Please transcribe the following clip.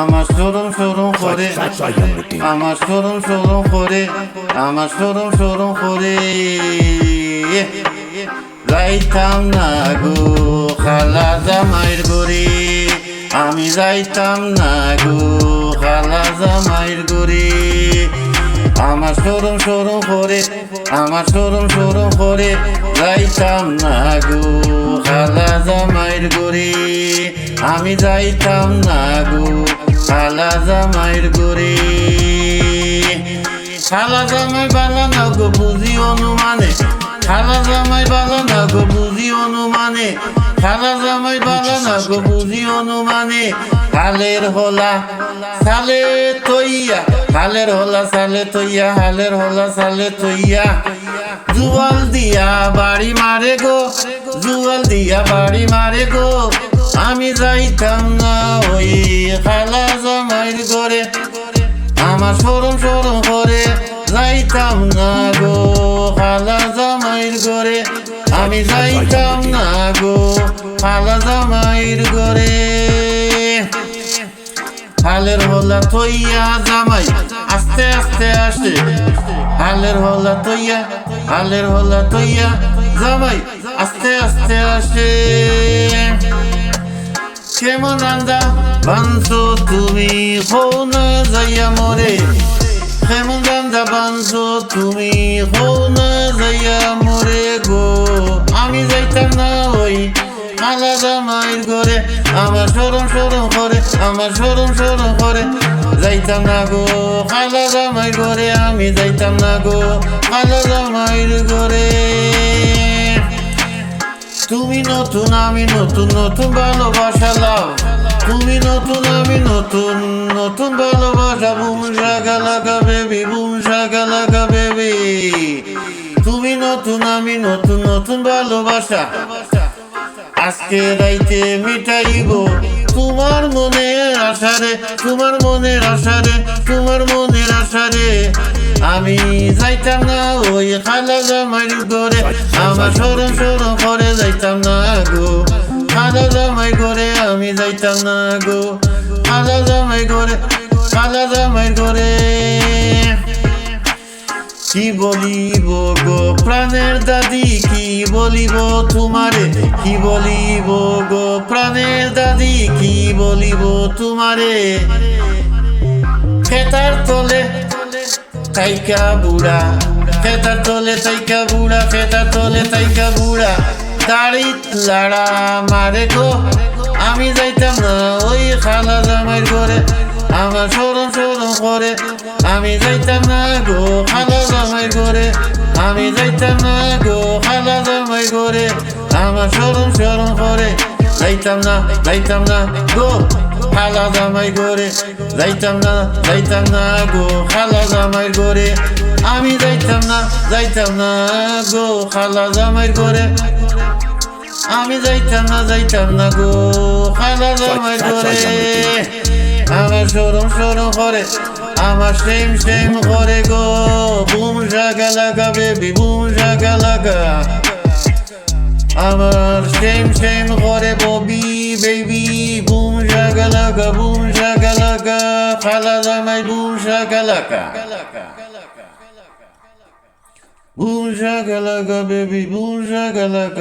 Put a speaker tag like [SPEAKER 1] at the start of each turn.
[SPEAKER 1] আমার সরম সরম করে, আমার সরম সরম করে, আমার সরম সরম করে যাইতাম না গো খালা জামাইর গরে, আমি যাইতাম না গো খালা জামাইর গরে। আমার সরম সরম করে, আমার সরম সরম করে যাইতাম না গো খালা জামাইর গরে, আমি যাইতাম না গো খালা জামাইর গরে। খালা জামাই বালা না গো বুঝি অনুমানে, খালা জামাই বালা না গো বুঝি অনুমানে, খালা জামাই বালা না গো বুঝি অনুমানে। হালের হলা সালে তৈয়া, হালের হলা সালে তৈয়া, হালের হলা সালে তৈয়া জুয়াল দিয়া বাড়ি মারে গো, জুয়াল দিয়া বাড়ি মারে গো। আমি যাইতাম না ওই খালা জামাইর ঘরে, আমার সরম সরম করে যাইতাম না গো খালা জামাইর ঘরে, আমি যাইতাম না গো খালা জামাইর ঘরে। হালের হলা তৈয়া জামাই আস্তে আস্তে আসে, হালের হলা তৈয়া, হালের হলা তৈয়া জামাই আস্তে আস্তে আসে। কেমন রান্দা বানছো তুমি হো না যাইয়া মরে, কেমন রান্দা বানছো তুমি হো না যাইয়া মরে গো। আমি যাইতাম না ওই খালা জামাইর ঘরে, আমার সরম সরম করে, আমার সরম সরম করে যাইতাম না গো খালা জামাইর ঘরে, আমি যাইতাম না গো খালা জামাইর ঘরে। তুমি নতুন আমি নতুন, নতুন ভালোবাসা লাও, তুমি নতুন আমি নতুন, নতুন ভালোবাসা। বুম শাকা লাগা বেবি, বুম শাকা লাগা বেবি। তুমি নতুন আমি নতুন, নতুন ভালোবাসা। আজকে রাইতে মিটাইব তোমার মনের আশারে, তোমার মনের আশারে, তোমার মনের আশারে। আমি যাইতাম না ওই খালা জামাইর ঘরে, আমার সরম সরম করে যাইতাম না গো খালা জামাই ঘরে, আমি যাইতাম না গো খালা জামাই ঘরে, খালা জামাই ঘরে। কি বলিব গো প্রাণের দাদি, কি বলিব তোমারে, কি বলিব গো প্রাণের দাদি, কি বলিব তোমারে। খেতার তলে তাইকা বুড়া, খেতার তলে তাইকা বুড়া, খেতার তলে তাইকা বুড়া দাড়ি লাড়া মারে গো। আমি যাইতাম না ওই খালা জামাইর ঘরে, আমার সরম সরম করে, আমি যাইতাম না গো খালা জামাইর ঘরে, আমি যাইতাম না গো খালা জামাইর ঘরে, আমার সরম সরম করে যাইতাম না, যাইতাম না গো খালা জামাইর ঘরে, যাইতাম না, যাইতাম না গো খালা জামাইর ঘরে, আমি যাইতাম না, যাইতাম না গো খালা জামাইর ঘরে, আমি যাইতাম না, যাইতাম না গো খালা জামাইর ঘরে। আমার সরম সরম করে, আমার সেম সেম করে গো। বুম শাকা লাগা বেবি, বুম শাকা লাগা। আমার সেম সেম করে ববি বেবি, বুম শাকা লাগা, বুম শাকা লাগা। খালা জামাই বুম শাকা লাগা, বুম শাকা লাগা বেবি, বুম শাকা লাগা।